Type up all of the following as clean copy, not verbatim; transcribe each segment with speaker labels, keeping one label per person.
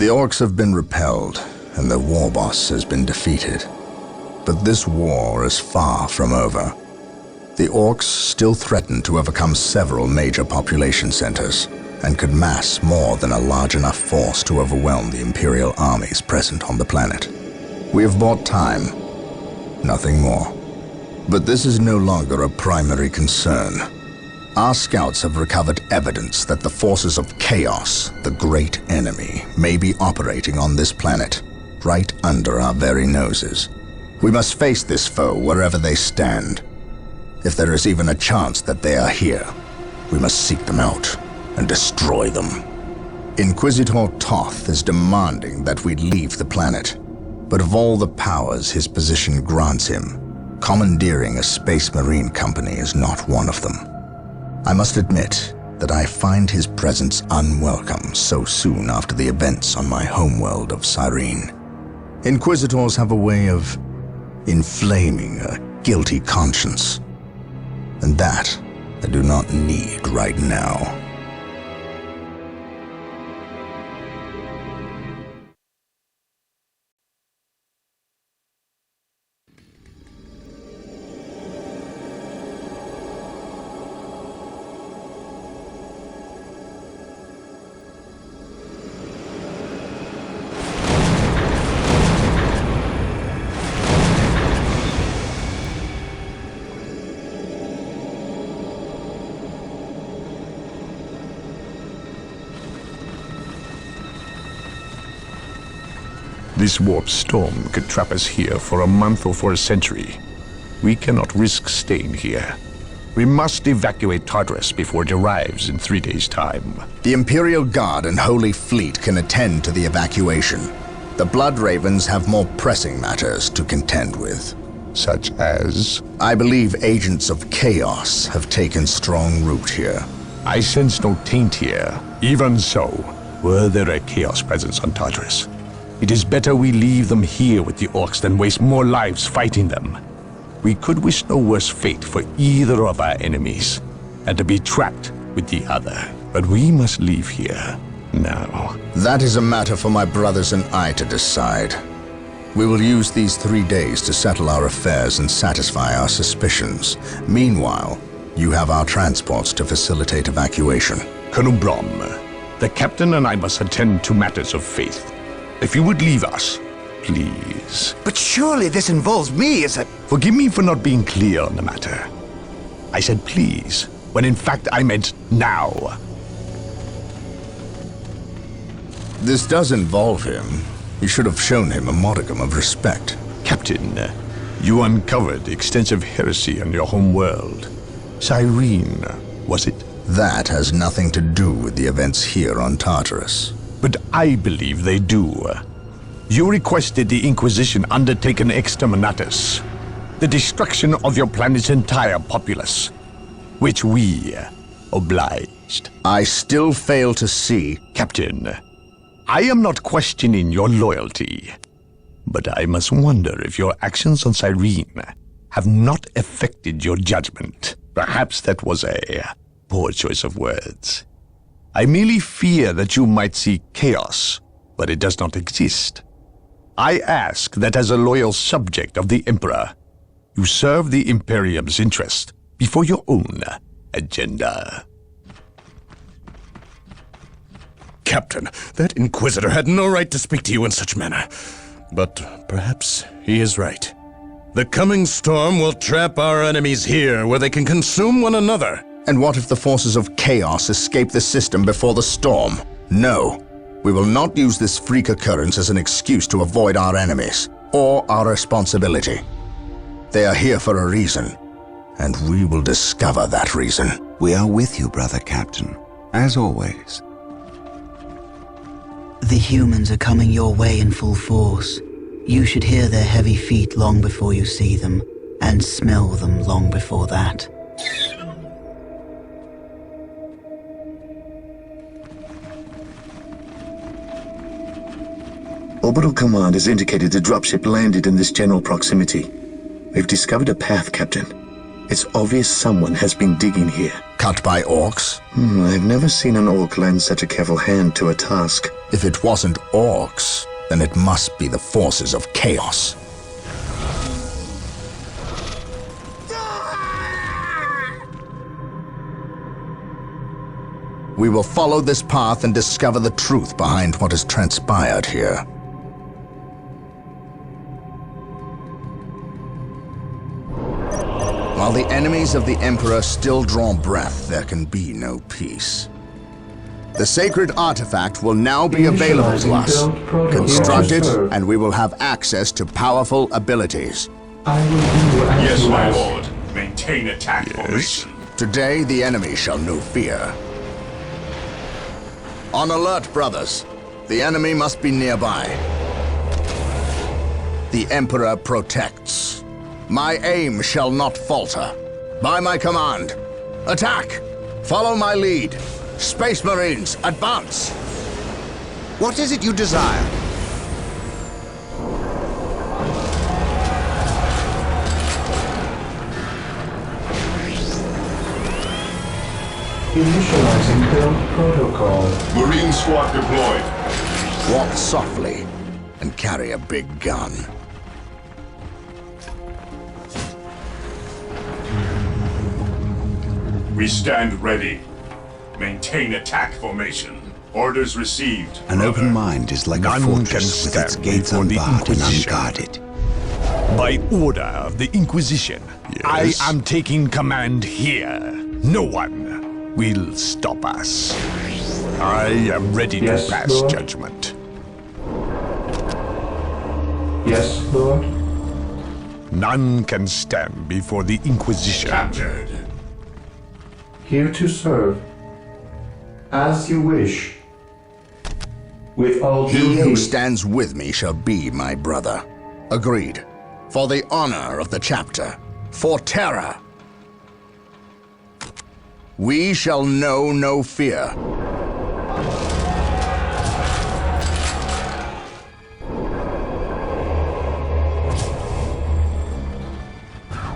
Speaker 1: The orcs have been repelled, and their war boss has been defeated. But this war is far from over. The orcs still threaten to overcome several major population centers, and could mass more than a large enough force to overwhelm the Imperial armies present on the planet. We have bought time, nothing more. But this is no longer a primary concern. Our scouts have recovered evidence that the forces of Chaos, the great enemy, may be operating on this planet, right under our very noses. We must face this foe wherever they stand. If there is even a chance that they are here, we must seek them out and destroy them. Inquisitor Toth is demanding that we leave the planet, but of all the powers his position grants him, commandeering a space marine company is not one of them. I must admit that I find his presence unwelcome so soon after the events on my homeworld of Cyrene. Inquisitors have a way of inflaming a guilty conscience, and that I do not need right now.
Speaker 2: This warp storm could trap us here for a month or for a century. We cannot risk staying here. We must evacuate Tartarus before it arrives in 3 days' time.
Speaker 1: The Imperial Guard and Holy Fleet can attend to the evacuation. The Blood Ravens have more pressing matters to contend with.
Speaker 2: Such as?
Speaker 1: I believe agents of Chaos have taken strong root here.
Speaker 2: I sense no taint here. Even so, were there a Chaos presence on Tartarus, it is better we leave them here with the orcs than waste more lives fighting them. We could wish no worse fate for either of our enemies, and to be trapped with the other. But we must leave here now.
Speaker 1: That is a matter for my brothers and I to decide. We will use these 3 days to settle our affairs and satisfy our suspicions. Meanwhile, you have our transports to facilitate evacuation.
Speaker 2: Colonel Brom, the captain and I must attend to matters of faith. If you would leave us, please.
Speaker 3: But surely this involves me as a...
Speaker 2: Forgive me for not being clear on the matter. I said please, when in fact I meant now.
Speaker 1: This does involve him. You should have shown him a modicum of respect.
Speaker 2: Captain, you uncovered extensive heresy on your home world. Cyrene, was it?
Speaker 1: That has nothing to do with the events here on Tartarus.
Speaker 2: But I believe they do. You requested the Inquisition undertake an exterminatus, the destruction of your planet's entire populace, which we obliged.
Speaker 1: I still fail to see...
Speaker 2: Captain, I am not questioning your loyalty, but I must wonder if your actions on Cyrene have not affected your judgment. Perhaps that was a poor choice of words. I merely fear that you might see chaos, but it does not exist. I ask that as a loyal subject of the Emperor, you serve the Imperium's interest before your own agenda.
Speaker 4: Captain, that Inquisitor had no right to speak to you in such manner. But perhaps he is right. The coming storm will trap our enemies here where they can consume one another.
Speaker 1: And what if the forces of Chaos escape the system before the storm? No. We will not use this freak occurrence as an excuse to avoid our enemies, or our responsibility. They are here for a reason, and we will discover that reason.
Speaker 3: We are with you, brother Captain, as always.
Speaker 5: The humans are coming your way in full force. You should hear their heavy feet long before you see them, and smell them long before that.
Speaker 6: Orbital Command has indicated the dropship landed in this general proximity. We've discovered a path, Captain. It's obvious someone has been digging here.
Speaker 1: Cut by orcs?
Speaker 6: I've never seen an orc lend such a careful hand to a task.
Speaker 1: If it wasn't orcs, then it must be the forces of chaos. We will follow this path and discover the truth behind what has transpired here. While the enemies of the Emperor still draw breath, there can be no peace. The sacred artifact will now be available to us. Construct it, and we will have access to powerful abilities.
Speaker 7: I will do as
Speaker 8: Yes,
Speaker 7: you
Speaker 8: my
Speaker 7: ask.
Speaker 8: lord. Maintain attack formation.
Speaker 1: Today, the enemy shall know fear. On alert, brothers. The enemy must be nearby. The Emperor protects. My aim shall not falter. By my command, attack! Follow my lead. Space Marines, advance!
Speaker 9: What is it you desire?
Speaker 7: Initializing build protocol.
Speaker 8: Marine squad deployed.
Speaker 1: Walk softly and carry a big gun.
Speaker 8: We stand ready. Maintain attack formation. Orders received.
Speaker 3: An open mind is like a
Speaker 2: None
Speaker 3: fortress
Speaker 2: can
Speaker 3: with its
Speaker 2: stand
Speaker 3: gates
Speaker 2: before the
Speaker 3: unbarred and
Speaker 2: Inquisition.
Speaker 3: unguarded.
Speaker 2: By order of the Inquisition,
Speaker 4: Yes?
Speaker 2: I am taking command here. No one will stop us. I am ready
Speaker 7: Yes,
Speaker 2: to pass
Speaker 7: Lord.
Speaker 2: judgment.
Speaker 7: Yes, Lord.
Speaker 2: None can stand before the Inquisition.
Speaker 8: Captured.
Speaker 7: Here to serve. As you wish. With all due
Speaker 1: He who
Speaker 7: haste.
Speaker 1: stands with me shall be my brother. Agreed. For the honor of the chapter. For terror. We shall know no fear.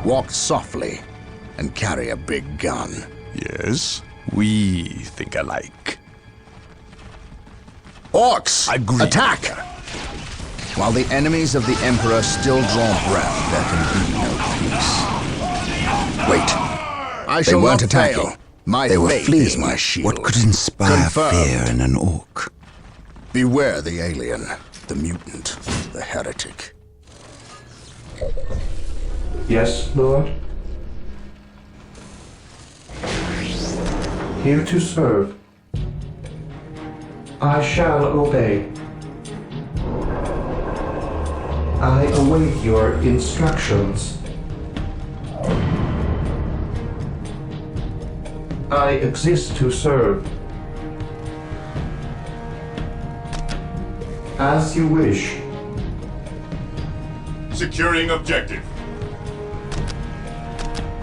Speaker 1: Walk softly and carry a big gun.
Speaker 2: Yes, we think alike.
Speaker 1: Orcs!
Speaker 2: Agreed.
Speaker 1: Attack! While the enemies of the Emperor still draw breath, there can be no peace. Wait. I
Speaker 6: They
Speaker 1: shall
Speaker 6: weren't
Speaker 1: not fail.
Speaker 6: attacking.
Speaker 1: My
Speaker 6: They were
Speaker 1: faith
Speaker 6: fleeing.
Speaker 1: is my shield.
Speaker 3: What could inspire
Speaker 1: Confirmed.
Speaker 3: fear in an orc?
Speaker 1: Beware the alien, the mutant, the heretic.
Speaker 7: Yes, Lord. Here to serve. I shall obey. I await your instructions. I exist to serve. As you wish.
Speaker 8: Securing objective.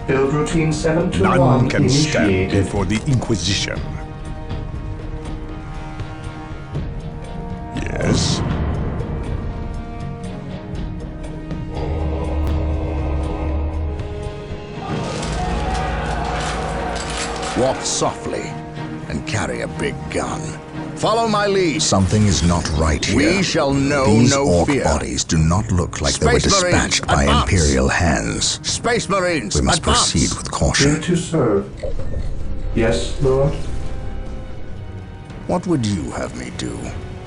Speaker 7: Build routine 7 to
Speaker 2: None
Speaker 7: 1
Speaker 2: can stand
Speaker 7: initiated.
Speaker 2: before the Inquisition. Yes.
Speaker 1: Walk softly and carry a big gun. Follow my lead. Something is not right here. We shall know
Speaker 6: These
Speaker 1: no
Speaker 6: orc
Speaker 1: fear.
Speaker 6: bodies do not look like they were
Speaker 1: Space Marines,
Speaker 6: dispatched by
Speaker 1: advance!
Speaker 6: Imperial hands.
Speaker 1: Space Marines,
Speaker 6: We must
Speaker 1: advance!
Speaker 6: proceed with
Speaker 7: Here
Speaker 6: caution.
Speaker 7: to serve. Yes, Lord.
Speaker 1: What would you have me do?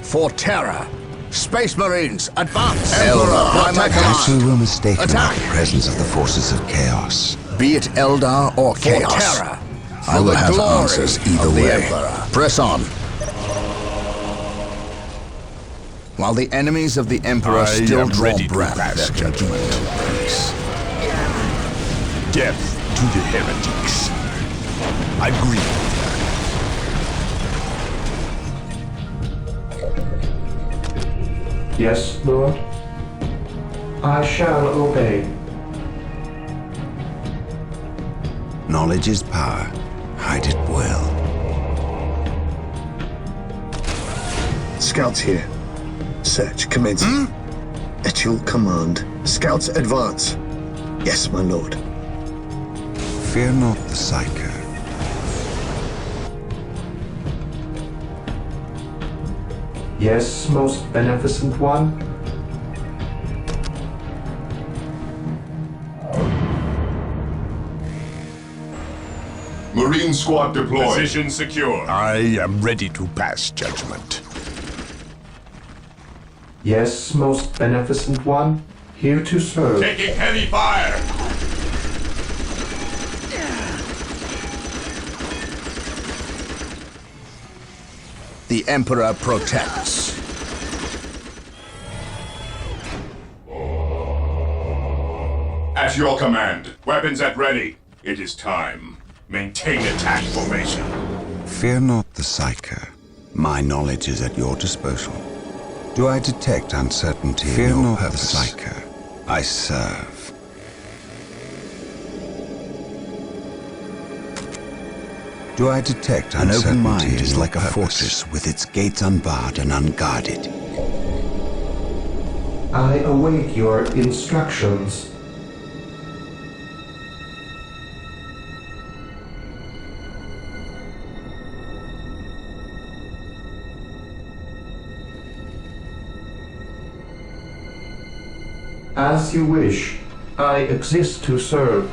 Speaker 1: For terror. Space Marines, advance!
Speaker 6: Eldar,
Speaker 1: by my
Speaker 3: Perhaps we
Speaker 1: command.
Speaker 3: were mistaken about
Speaker 1: Attack!
Speaker 3: the presence of the forces of chaos.
Speaker 1: Be it Eldar or chaos.
Speaker 6: terror.
Speaker 1: For
Speaker 6: I will
Speaker 1: the
Speaker 6: have
Speaker 1: glory
Speaker 6: answers either
Speaker 1: of the
Speaker 6: way.
Speaker 1: Emperor. Press on. While the enemies of the Emperor
Speaker 2: I
Speaker 1: still
Speaker 2: am
Speaker 1: draw
Speaker 2: ready to
Speaker 1: breath,
Speaker 2: pass
Speaker 1: there can be
Speaker 2: judgment.
Speaker 1: no peace.
Speaker 2: Death to the heretics. Agreed.
Speaker 7: Yes, Lord. I shall obey.
Speaker 3: Knowledge is power. Hide it well.
Speaker 6: Scouts here. Search commencing. At your command. Scouts advance. Yes, my lord.
Speaker 3: Fear not the Psyker.
Speaker 7: Yes, most beneficent one.
Speaker 8: Marine squad deployed. Position secure.
Speaker 2: I am ready to pass judgment.
Speaker 7: Yes, most beneficent one. Here to serve.
Speaker 8: Taking heavy fire.
Speaker 1: The Emperor protects.
Speaker 8: At your command. Weapons at ready. It is time. Maintain attack formation.
Speaker 3: Fear not the Psyker. My knowledge is at your disposal. Do I detect uncertainty in your purpose? Fear not the Psyker. I serve. Do I detect an open mind is like a fortress with its gates unbarred and unguarded.
Speaker 7: I await your instructions. As you wish. I exist to serve.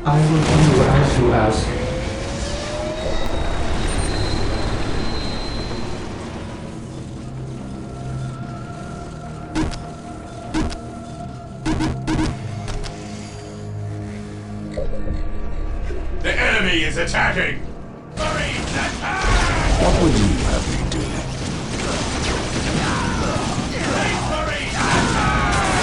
Speaker 7: I will do as you ask.
Speaker 8: The enemy is attacking! Marines attack!
Speaker 3: What would you have me do?
Speaker 8: Marines attack!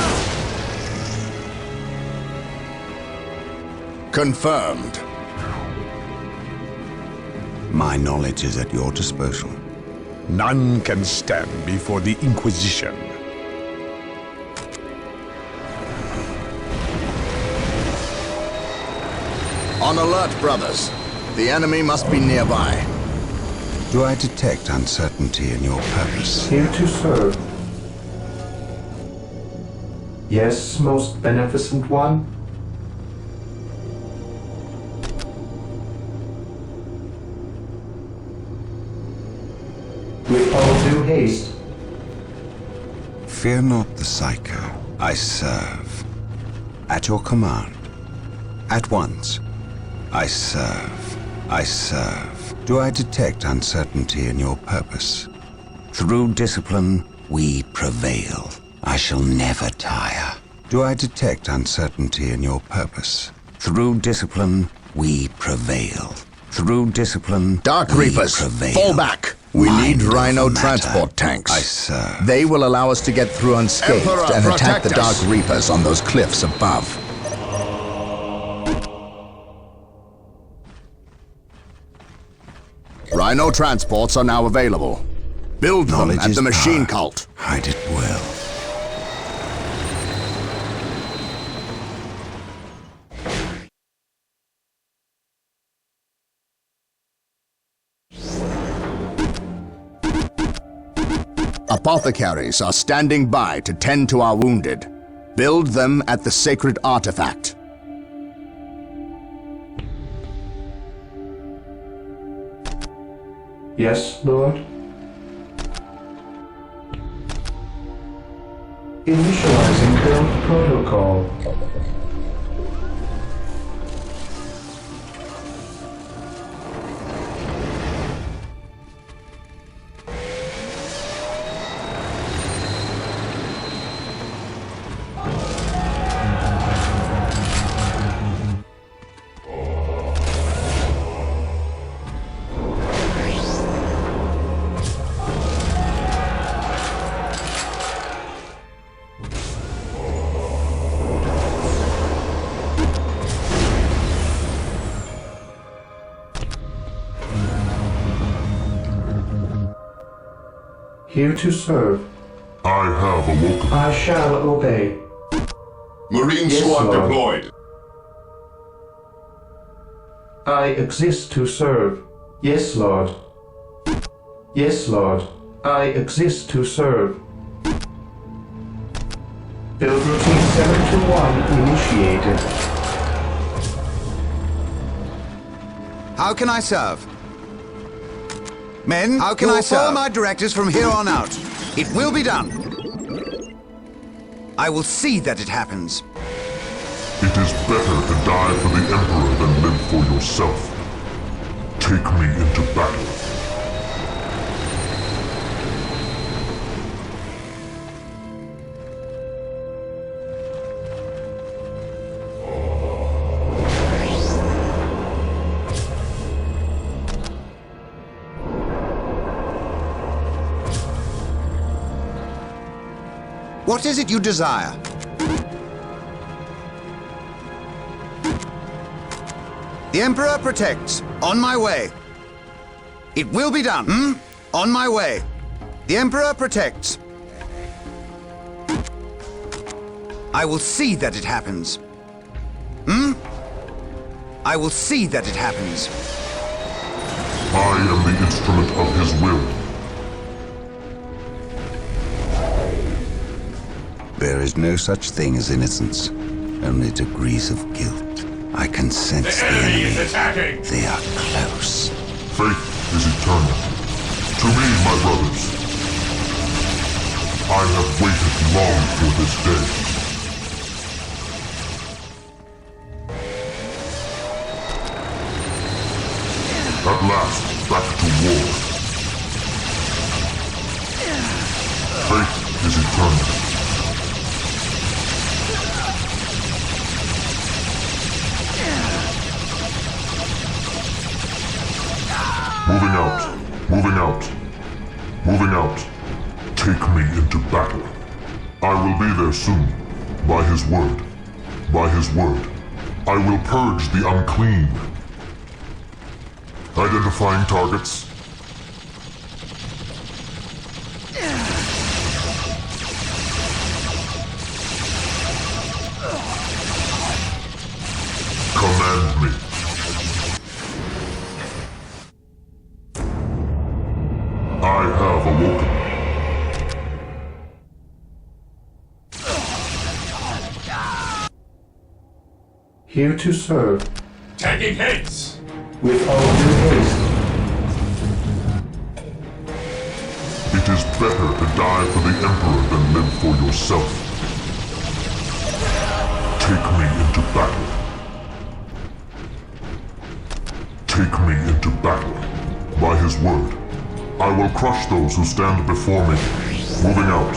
Speaker 1: Confirmed.
Speaker 3: My knowledge is at your disposal.
Speaker 2: None can stand before the Inquisition.
Speaker 1: On alert, brothers. The enemy must be nearby.
Speaker 3: Do I detect uncertainty in your purpose?
Speaker 7: Here to serve. Yes, most beneficent one. With all due haste.
Speaker 3: Fear not the Psyker. I serve. At your command. At once. I serve. I serve. Do I detect uncertainty in your purpose? Through discipline, we prevail. I shall never tire. Do I detect uncertainty in your purpose? Through discipline, we prevail. Through discipline,
Speaker 1: Dark
Speaker 3: we
Speaker 1: Reapers,
Speaker 3: prevail.
Speaker 1: fall back. We
Speaker 3: Mind
Speaker 1: need Rhino
Speaker 3: over matter.
Speaker 1: transport tanks.
Speaker 3: I serve.
Speaker 1: They will allow us to get through unscathed
Speaker 8: Emperor,
Speaker 1: and attack
Speaker 8: protect
Speaker 1: the
Speaker 8: us.
Speaker 1: Dark Reapers on those cliffs above. Rhino transports are now available. Build them
Speaker 3: Knowledge
Speaker 1: at
Speaker 3: is
Speaker 1: the machine
Speaker 3: power.
Speaker 1: cult.
Speaker 3: Hide it well.
Speaker 1: Apothecaries are standing by to tend to our wounded. Build them at the sacred artifact.
Speaker 7: Yes, Lord. Initializing build protocol. Here to serve.
Speaker 8: I have awoken.
Speaker 7: I shall obey.
Speaker 8: Marine
Speaker 7: Yes,
Speaker 8: squad
Speaker 7: Lord.
Speaker 8: deployed.
Speaker 7: I exist to serve. Yes, Lord. Yes, Lord. I exist to serve. Build routine 721 initiated.
Speaker 9: How can I serve? Men, how can I follow my directives from here on out? It will be done. I will see that it happens.
Speaker 10: It is better to die for the Emperor than live for yourself. Take me into battle.
Speaker 9: What is it you desire? The Emperor protects. On my way. It will be done. On my way. The Emperor protects. I will see that it happens. I will see that it happens.
Speaker 10: I am the instrument of his will.
Speaker 3: There is no such thing as innocence, only degrees of guilt. I can sense the enemy.
Speaker 8: Is attacking!
Speaker 3: They are close.
Speaker 10: Faith is eternal. To me, my brothers, I have waited long for this day. At last, back to war. Faith is eternal. Moving out, moving out, moving out. Take me into battle. I will be there soon, by his word. By his word. I will purge the unclean. Identifying targets. Command me. I have awoken.
Speaker 7: Here to serve.
Speaker 8: Taking hits!
Speaker 7: With all due haste.
Speaker 10: It is better to die for the Emperor than live for yourself. Take me into battle. Take me into battle. By his word, I will crush those who stand before me. Moving out.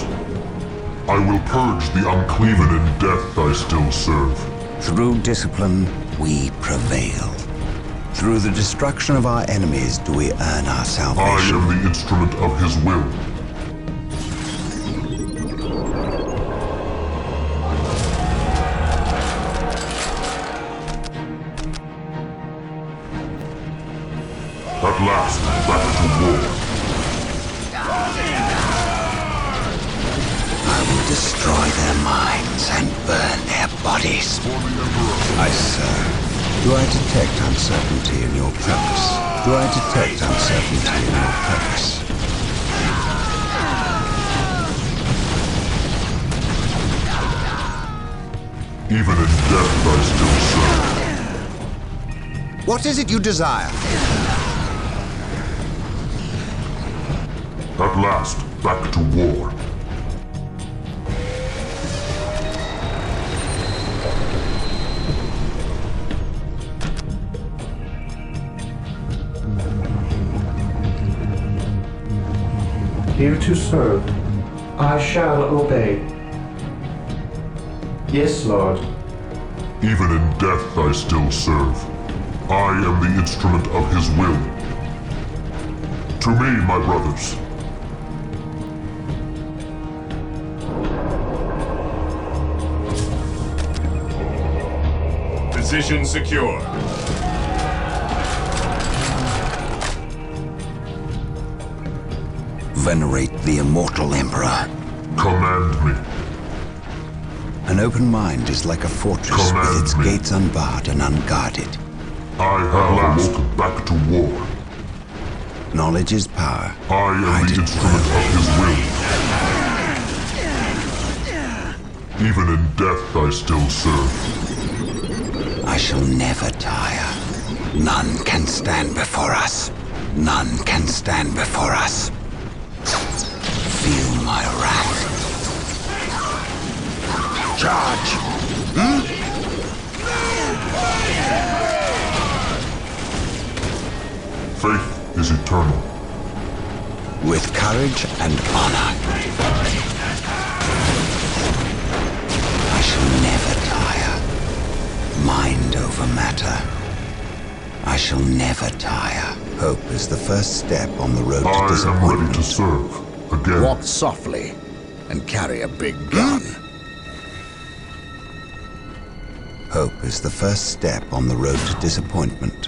Speaker 10: I will purge the unclean. Even in death I still serve.
Speaker 3: Through discipline, we prevail. Through the destruction of our enemies do we earn our
Speaker 10: I
Speaker 3: salvation.
Speaker 10: am the instrument of his will. At last, back to war.
Speaker 3: I will destroy their minds and burn their bodies. I serve. Do I detect uncertainty in your purpose? Do I detect uncertainty in your purpose?
Speaker 10: Even in death I still serve.
Speaker 9: What is it you desire?
Speaker 10: At last, back to war.
Speaker 7: Here to serve. I shall obey. Yes, Lord.
Speaker 10: Even in death I still serve. I am the instrument of his will. To me, my brothers.
Speaker 8: Position secure.
Speaker 3: Venerate the immortal Emperor.
Speaker 10: Command me.
Speaker 3: An open mind is like a fortress
Speaker 10: Command
Speaker 3: with its
Speaker 10: me.
Speaker 3: gates unbarred and unguarded.
Speaker 10: I have awoken back to war.
Speaker 3: Knowledge is power.
Speaker 10: I am
Speaker 3: Hide
Speaker 10: the
Speaker 3: it
Speaker 10: instrument
Speaker 3: well.
Speaker 10: of his will. Even in death I still serve.
Speaker 3: I shall never tire. None can stand before us.
Speaker 9: None can stand before us. Feel my wrath. Charge!
Speaker 10: Faith is eternal.
Speaker 9: With courage and honor. I shall never tire. Mind over matter. I shall never tire. Hope is the first step on the road to
Speaker 10: I am
Speaker 9: disappointment.
Speaker 10: ready to serve. Again.
Speaker 1: Walk softly and carry a big gun.
Speaker 9: Hope is the first step on the road to disappointment.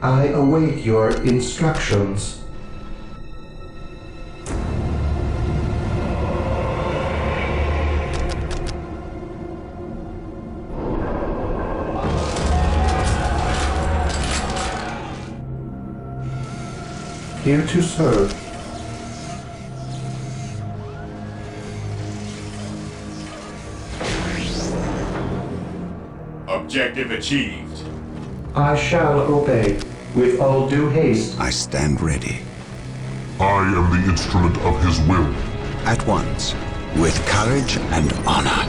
Speaker 7: I await your instructions. Here to serve.
Speaker 8: Objective achieved.
Speaker 7: I shall obey, with all due haste.
Speaker 9: I stand ready.
Speaker 10: I am the instrument of his will.
Speaker 9: At once, with courage and honor,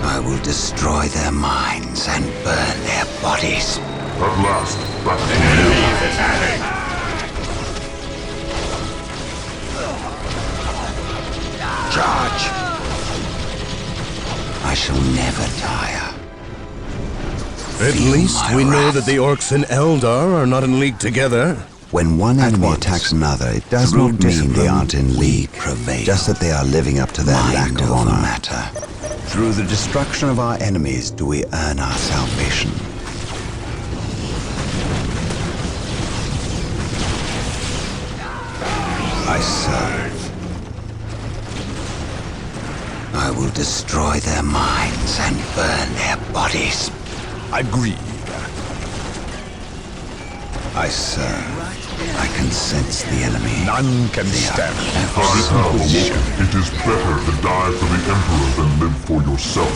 Speaker 9: I will destroy their minds and burn their bodies.
Speaker 10: At last, back to war.
Speaker 8: Enemies attacking!
Speaker 9: Charge! I shall never tire.
Speaker 4: At
Speaker 9: Feel
Speaker 4: least
Speaker 9: my
Speaker 4: we know
Speaker 9: wrath.
Speaker 4: that the orcs and Eldar are not in league together.
Speaker 9: When one enemy attacks another, it does
Speaker 3: Through
Speaker 9: not mean they
Speaker 3: discipline,
Speaker 9: aren't in league. Just that they are living up to their lack of honor. Matter. Through the destruction of our enemies do we earn our salvation. I serve. I will destroy their minds and burn their bodies.
Speaker 2: Agreed.
Speaker 9: I serve. I can sense the enemy.
Speaker 2: None can
Speaker 9: They are
Speaker 2: stand.
Speaker 10: I have awoken. It is better to die for the Emperor than live for yourself.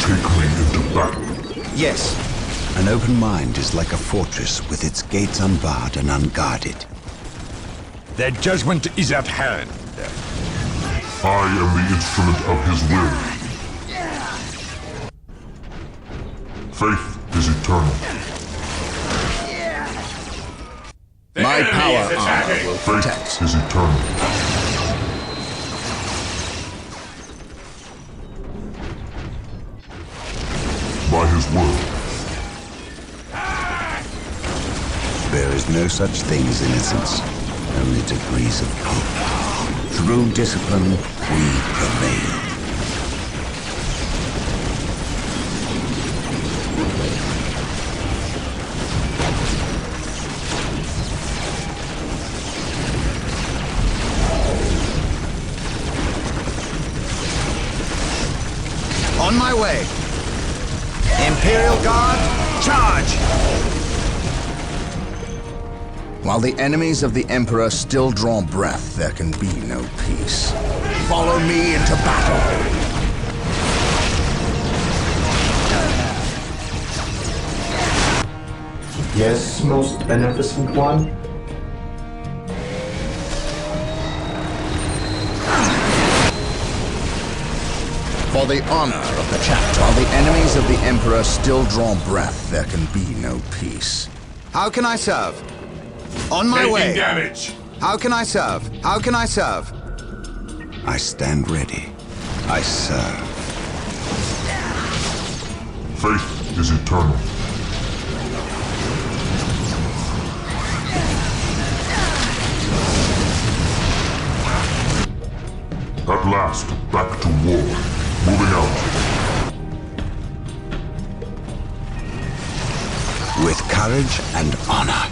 Speaker 10: Take me into battle.
Speaker 9: Yes. An open mind is like a fortress with its gates unbarred and unguarded.
Speaker 2: Their judgment is at hand.
Speaker 10: I am the instrument of his will. Faith is eternal.
Speaker 8: The
Speaker 1: My
Speaker 8: enemy
Speaker 1: power
Speaker 8: is
Speaker 1: armor
Speaker 8: attacking!
Speaker 1: will
Speaker 10: Faith
Speaker 1: protect.
Speaker 10: is eternal. By his word.
Speaker 9: There is no such thing as innocence, only degrees of hope. Through discipline, we prevail. On my way! Imperial Guard, charge!
Speaker 1: While the enemies of the Emperor still draw breath, there can be no peace. Follow me into battle!
Speaker 7: Yes, most beneficent one.
Speaker 1: For the honor of the chapter. While the enemies of the Emperor still draw breath, there can be no peace.
Speaker 9: How can I serve? On my
Speaker 8: Taking
Speaker 9: way!
Speaker 8: damage!
Speaker 9: How can I serve? How can I serve? I stand ready. I serve.
Speaker 10: Faith is eternal. At last, back to war. Moving out.
Speaker 9: With courage and honor.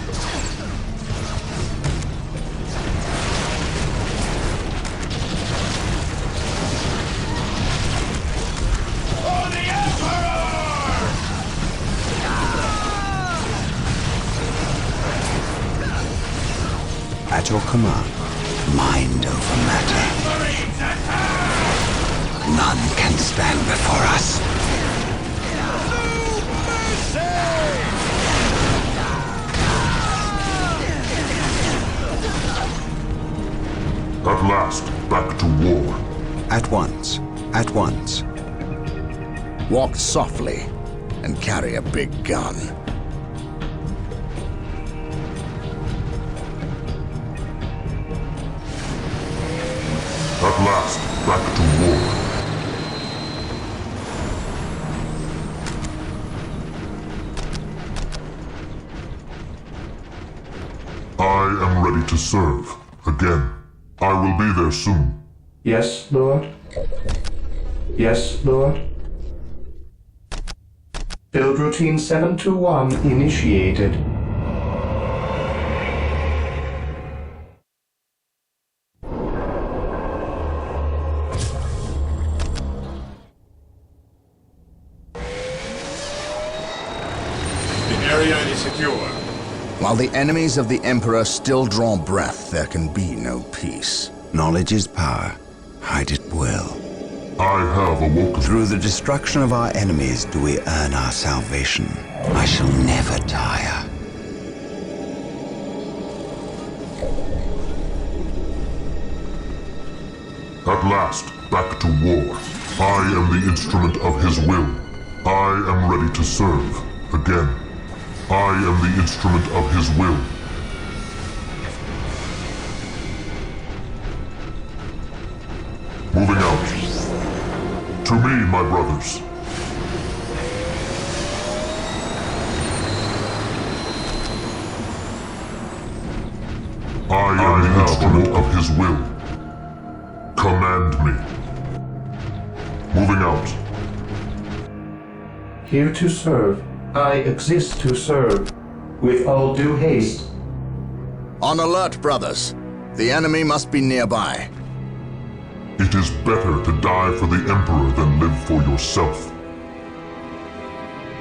Speaker 9: At your command, mind over matter. None can stand before us.
Speaker 3: At once. At once.
Speaker 1: Walk softly and carry a big gun.
Speaker 10: At last, back to war. I am ready to serve. Again. I will be there soon.
Speaker 7: Yes, Lord. Yes, Lord. Build routine 721 initiated.
Speaker 8: The area is secure.
Speaker 1: While the enemies of the Emperor still draw breath, there can be no peace.
Speaker 3: Knowledge is power. Hide it well.
Speaker 10: I have awoken.
Speaker 3: Through the destruction of our enemies do we earn our salvation. I shall never tire.
Speaker 10: At last, back to war. I am the instrument of his will. I am ready to serve. Again. I am the instrument of his will. Moving out. To me, my brothers. I am the instrument of his will. Command me. Moving out.
Speaker 7: Here to serve. I exist to serve. With all due haste.
Speaker 1: On alert, brothers. The enemy must be nearby.
Speaker 10: It is better to die for the Emperor than live for yourself.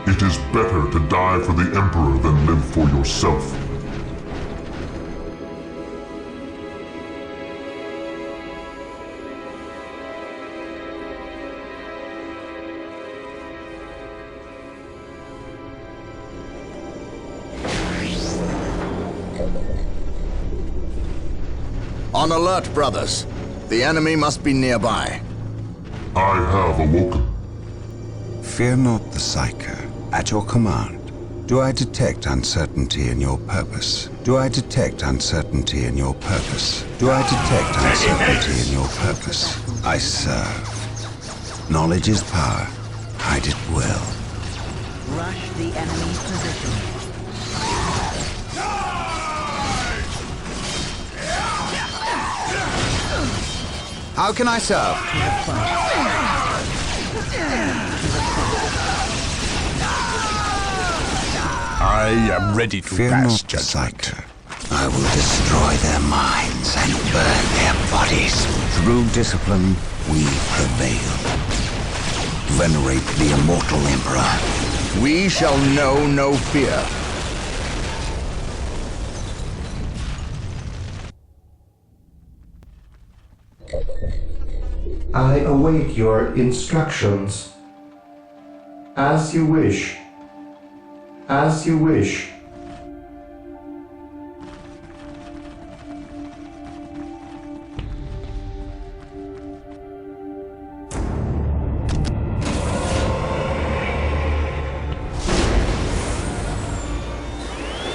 Speaker 10: It is better to die for the Emperor than live for yourself.
Speaker 1: On alert, brothers. The enemy must be nearby.
Speaker 10: I have awoken.
Speaker 3: Fear not the Psyker. At your command. Do I detect uncertainty in your purpose? Do I detect uncertainty in your purpose? Do I detect uncertainty in your purpose? I serve. Knowledge is power. Hide it well.
Speaker 5: Rush the enemy's position.
Speaker 3: How can I serve?
Speaker 2: I am ready to
Speaker 3: Fear
Speaker 2: pass
Speaker 3: not the
Speaker 2: judgment.
Speaker 3: Psyker. I will destroy their minds and burn their bodies. Through discipline, we prevail. Venerate the immortal Emperor.
Speaker 1: We shall know no fear.
Speaker 7: I await your instructions. As you wish. As you wish.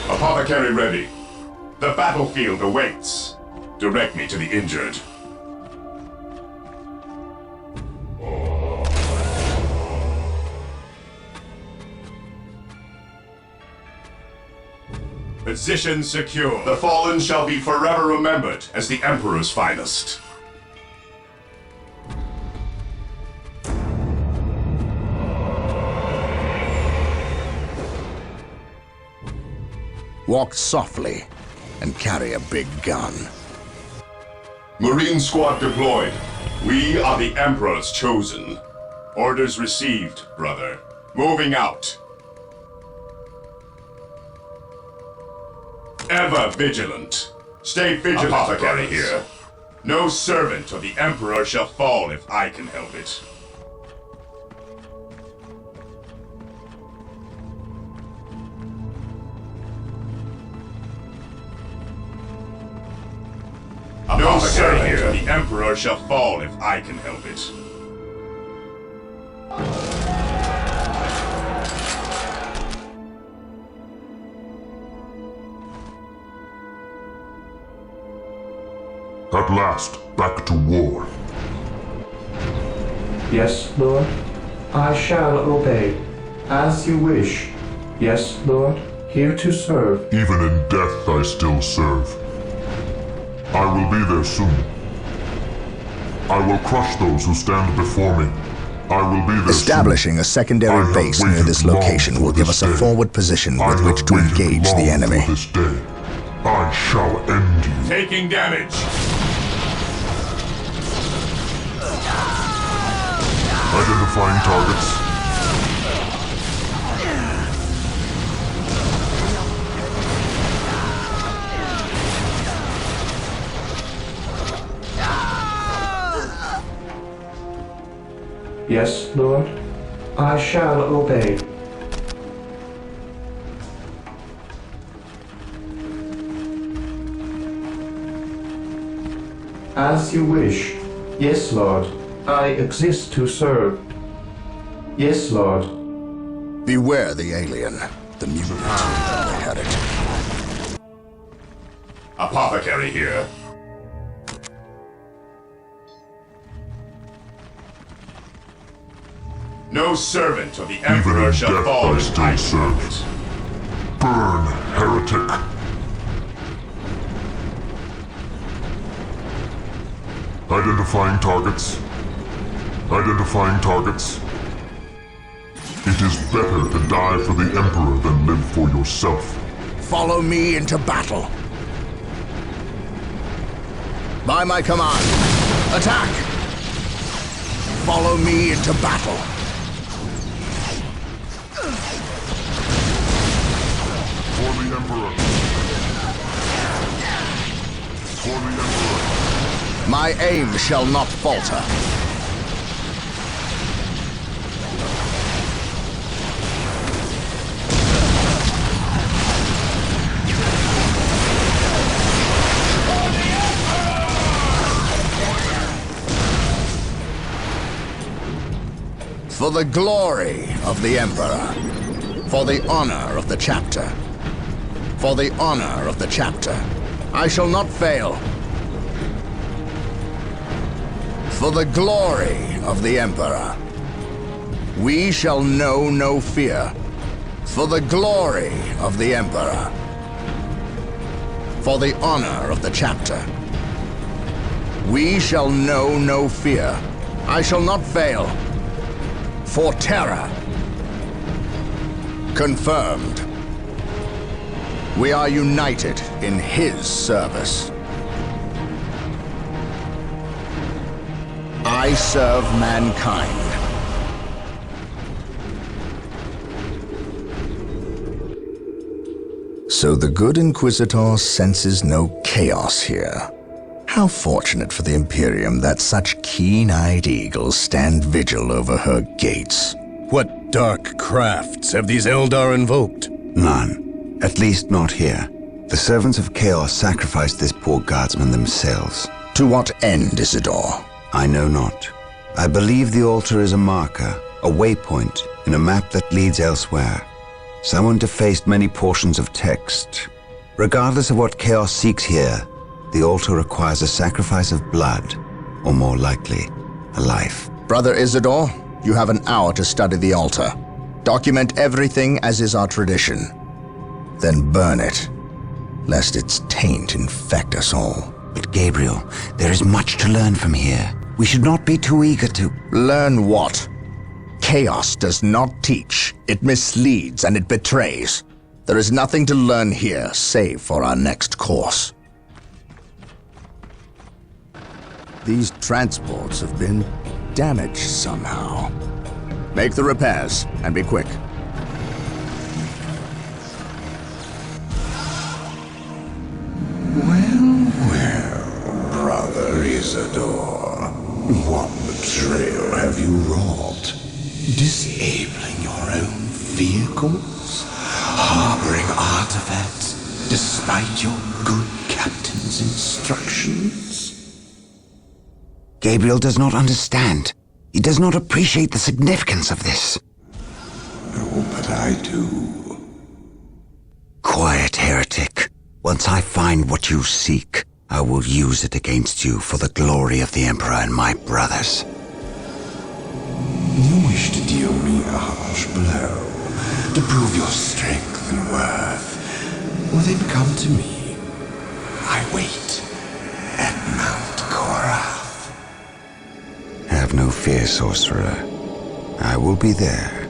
Speaker 8: Apothecary ready. The battlefield awaits. Direct me to the injured. Position secure. The fallen shall be forever remembered as the Emperor's finest.
Speaker 1: Walk softly and carry a big gun.
Speaker 8: Marine squad deployed. We are the Emperor's chosen. Orders received, brother. Moving out. Ever vigilant. Stay vigilant, Apothecary here. No servant of the Emperor shall fall if I can help it. No servant of the Emperor shall fall if I can help it.
Speaker 10: At last, back to war.
Speaker 7: Yes, Lord. I shall obey. As you wish. Yes, Lord. Here to serve.
Speaker 10: Even in death I still serve. I will be there soon. I will crush those who stand before me. I will be there
Speaker 1: Establishing a secondary base near this location will give us a forward position with which to engage the enemy.
Speaker 10: This day. I shall end you.
Speaker 8: Taking damage.
Speaker 10: Identifying targets.
Speaker 7: Yes, Lord. I shall obey. As you wish. Yes, Lord. I exist to serve. Yes, Lord.
Speaker 1: Beware the alien, the mutant, the heretic.
Speaker 8: Apothecary here. No servant of the Emperor
Speaker 10: in
Speaker 8: shall
Speaker 10: death
Speaker 8: fall
Speaker 10: I
Speaker 8: if
Speaker 10: still
Speaker 8: I
Speaker 10: serve.
Speaker 8: can help it.
Speaker 10: Burn, heretic. Identifying targets. Identifying targets. It is better to die for the Emperor than live for yourself.
Speaker 1: Follow me into battle. By my command, attack! Follow me into battle.
Speaker 10: For the Emperor. For the Emperor.
Speaker 1: My aim shall not falter. For the glory of the Emperor. For the honor of the chapter. For the honor of the chapter. I shall not fail. For the glory of the Emperor. We shall know no fear. For the glory of the Emperor. For the honor of the chapter. We shall know no fear. I shall not fail. For terror. Confirmed. We are united in his service. I serve mankind. So the good Inquisitor senses no chaos here. How fortunate for the Imperium that such keen-eyed eagles stand vigil over her gates.
Speaker 4: What dark crafts have these Eldar invoked?
Speaker 3: None. At least not here. The servants of Chaos sacrificed this poor guardsman themselves.
Speaker 1: To what end, Isidore?
Speaker 3: I know not. I believe the altar is a marker, a waypoint in a map that leads elsewhere. Someone defaced many portions of text. Regardless of what Chaos seeks here, the altar requires a sacrifice of blood, or more likely, a life.
Speaker 1: Brother Isidore, you have an hour to study the altar. Document everything as is our tradition. Then burn it, lest its taint infect us all.
Speaker 3: But Gabriel, there is much to learn from here. We should not be too eager to...
Speaker 1: Learn what? Chaos does not teach. It misleads and it betrays. There is nothing to learn here, save for our next course. These transports have been damaged somehow. Make the repairs, and be quick.
Speaker 11: Well, Brother Isidore, what betrayal have you wrought? Disabling your own vehicles? Harboring artifacts despite your good captain's instructions?
Speaker 9: Gabriel does not understand. He does not appreciate the significance of this.
Speaker 11: Oh, but I do.
Speaker 9: Quiet, heretic. Once I find what you seek, I will use it against you for the glory of the Emperor and my brothers.
Speaker 11: You wish to deal me a harsh blow, to prove your strength and worth. Well, then come to me. I wait at Mount Korath.
Speaker 3: Have no fear, sorcerer. I will be there.